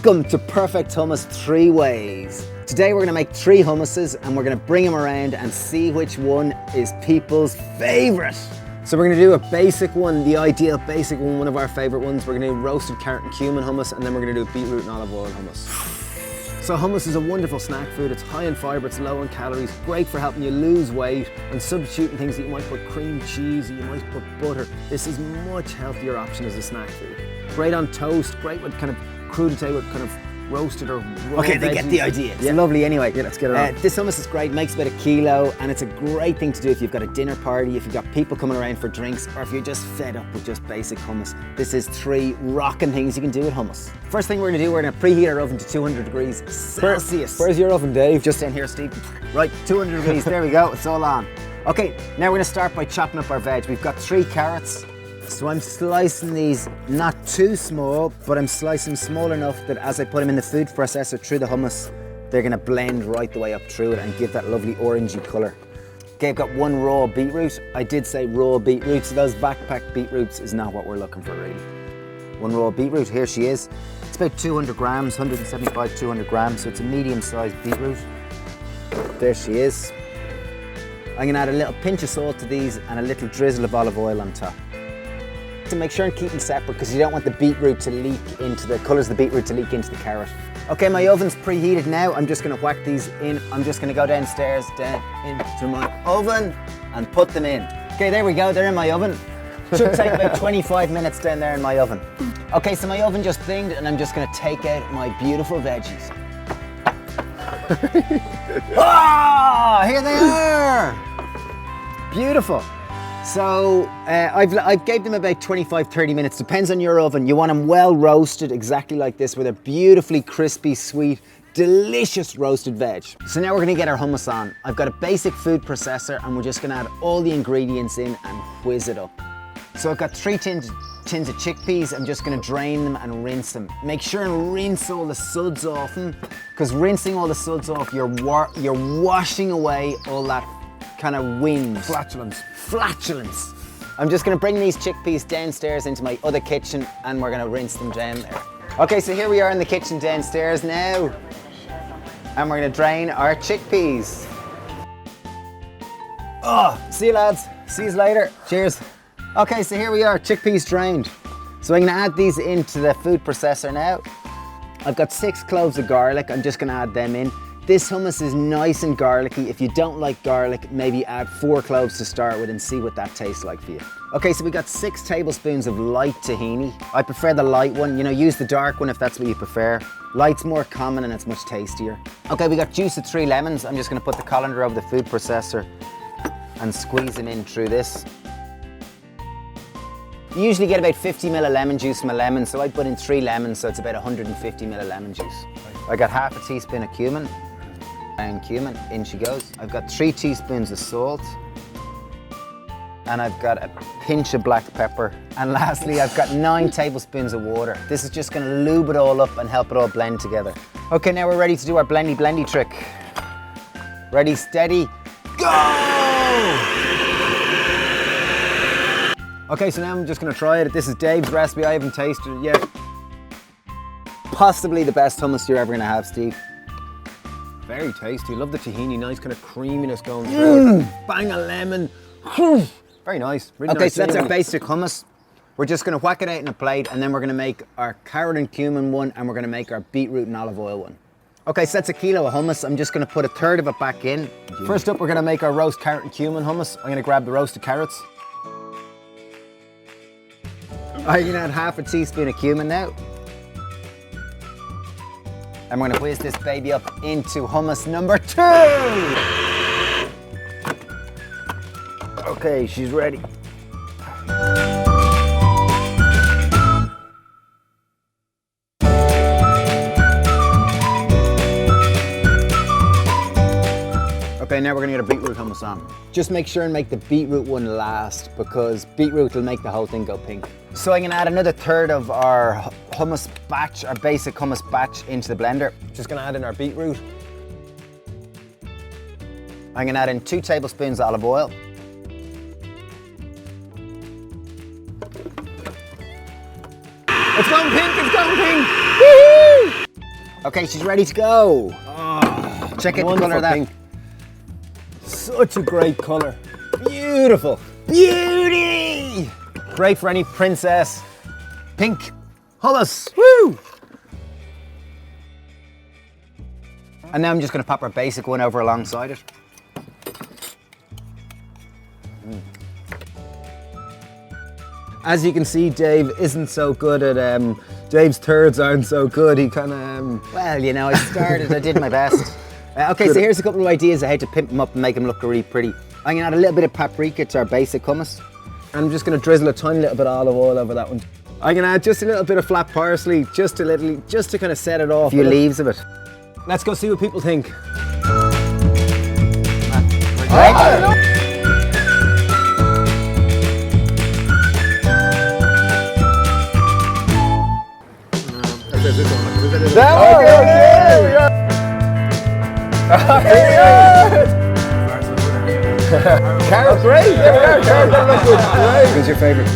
Welcome to Perfect Hummus 3 Ways. Today we're going to make 3 hummuses and we're going to bring them around and see which one is people's favourite. So we're going to do a basic one, the ideal basic one of our favourite ones. We're going to do roasted carrot and cumin hummus, and then we're going to do beetroot and olive oil hummus. So hummus is a wonderful snack food. It's high in fibre, it's low in calories, great for helping you lose weight and substituting things that you might put cream cheese, you might put butter. This is a much healthier option as a snack food. Great on toast, great with kind of crudité with kind of roasted or raw Okay, they veggies. get the idea. It's lovely anyway. Yeah, let's get it on. This hummus is great, makes about 1 kilo, and it's a great thing to do if you've got a dinner party, if you've got people coming around for drinks, or if you're just fed up with just basic hummus. This is 3 rocking things you can do with hummus. First thing we're gonna do, we're gonna preheat our oven to 200 degrees Celsius. Where's your oven, Dave? Just in here, Steve. Right, 200 degrees, there we go, it's all on. Okay, now we're gonna start by chopping up our veg. We've got 3 carrots. So I'm slicing these not too small, but I'm slicing small enough that as I put them in the food processor through the hummus, they're gonna blend right the way up through it and give that lovely orangey color. Okay, I've got 1 raw beetroot. I did say raw beetroot, so those backpack beetroots is not what we're looking for really. 1 raw beetroot, here she is. It's about 200 grams, 175, 200 grams, so it's a medium-sized beetroot. There she is. I'm gonna add a little pinch of salt to these and a little drizzle of olive oil on top. To make sure and keep them separate because you don't want the beetroot to leak into the colours of the beetroot to leak into the carrot. Okay, my oven's preheated now. I'm just going to whack these in. I'm just going to go downstairs, down into my oven and put them in. Okay, there we go. They're in my oven. Should take about 25 minutes down there in my oven. Okay, so my oven just pinged and I'm just going to take out my beautiful veggies. Ah, here they are. Beautiful. So I've gave them about 25-30 minutes, depends on your oven. You want them well roasted, exactly like this, with a beautifully crispy, sweet, delicious roasted veg. So now we're gonna get our hummus on. I've got a basic food processor and we're just gonna add all the ingredients in and whiz it up. So I've got 3 tins of chickpeas. I'm just gonna drain them and rinse them. Make sure and rinse all the suds off them, because rinsing all the suds off, you're washing away all that kind of wind. Flatulence. I'm just gonna bring these chickpeas downstairs into my other kitchen and we're gonna rinse them down there. Okay, so here we are in the kitchen downstairs now. And we're gonna drain our chickpeas. Oh, see you lads. See you later. Cheers. Okay, so here we are, chickpeas drained. So I'm gonna add these into the food processor now. I've got 6 cloves of garlic. I'm just gonna add them in. This hummus is nice and garlicky. If you don't like garlic, maybe add 4 cloves to start with and see what that tastes like for you. Okay, so we got 6 tablespoons of light tahini. I prefer the light one. You know, use the dark one if that's what you prefer. Light's more common and it's much tastier. Okay, we got juice of 3 lemons. I'm just gonna put the colander over the food processor and squeeze them in through this. You usually get about 50 ml of lemon juice from a lemon, so I put in 3 lemons, so it's about 150 ml of lemon juice. I got half a teaspoon of cumin. And cumin, in she goes. I've got 3 teaspoons of salt. And I've got a pinch of black pepper. And lastly, I've got 9 tablespoons of water. This is just gonna lube it all up and help it all blend together. Okay, now we're ready to do our blendy trick. Ready, steady, go! Okay, so now I'm just gonna try it. This is Dave's recipe, I haven't tasted it yet. Possibly the best hummus you're ever gonna have, Steve. Very tasty. Love the tahini, nice kind of creaminess going through it. Bang a lemon. Very nice. Really Okay, nice. so that's our basic hummus. We're just going to whack it out in a plate and then we're going to make our carrot and cumin one and we're going to make our beetroot and olive oil one. Okay, so that's 1 kilo of hummus. I'm just going to put 1/3 of it back in. First up, we're going to make our roast carrot and cumin hummus. I'm going to grab the roasted carrots. I'm going to add half a teaspoon of cumin now. And we're gonna whiz this baby up into hummus number 2. Okay, she's ready. Okay, now we're gonna get a beetroot hummus on. Just make sure and make the beetroot one last because beetroot will make the whole thing go pink. So I'm gonna add another 1/3 of our hummus batch, our basic hummus batch into the blender. Just gonna add in our beetroot. I'm gonna add in 2 tablespoons of olive oil. It's going pink, it's going pink! Woo-hoo! Okay, she's ready to go. Oh, check out the colour of that. Pink. Such a great colour. Beautiful. Beauty! Great for any princess. Pink. Hummus. Woo! And now I'm just going to pop our basic one over alongside it. As you can see, Dave isn't so good at, Dave's thirds aren't so good. He kind of, Well, you know, I started, I did my best. Okay, so here's a couple of ideas of how to pimp them up and make them look really pretty. I'm going to add a little bit of paprika to our basic hummus. I'm just going to drizzle a tiny little bit of olive oil over that one. I'm going to add just a little bit of flat parsley, just to kind of set it off. A few leaves of it. Let's go see what people think. Carrot, great! Who's your favourite?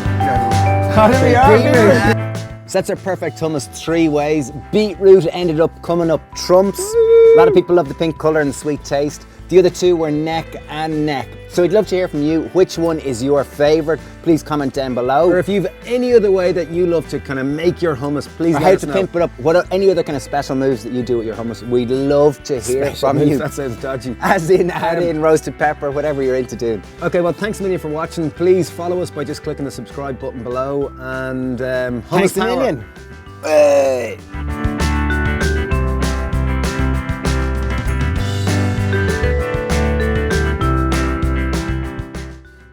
So that's our perfect hummus 3 ways. Beetroot ended up coming up trumps. A lot of people love the pink colour and the sweet taste. The other 2 were neck and neck. So we'd love to hear from you. Which one is your favourite? Please comment down below. Or if you've any other way that you love to kind of make your hummus, please let how us to know. pimp it up. What are any other kind of special moves that you do with your hummus? We'd love to hear from you. That sounds dodgy. As in add in roasted pepper, whatever you're into doing. Okay, well, thanks a million for watching. Please follow us by just clicking the subscribe button below, and hummus Thanks a power. million. Hey.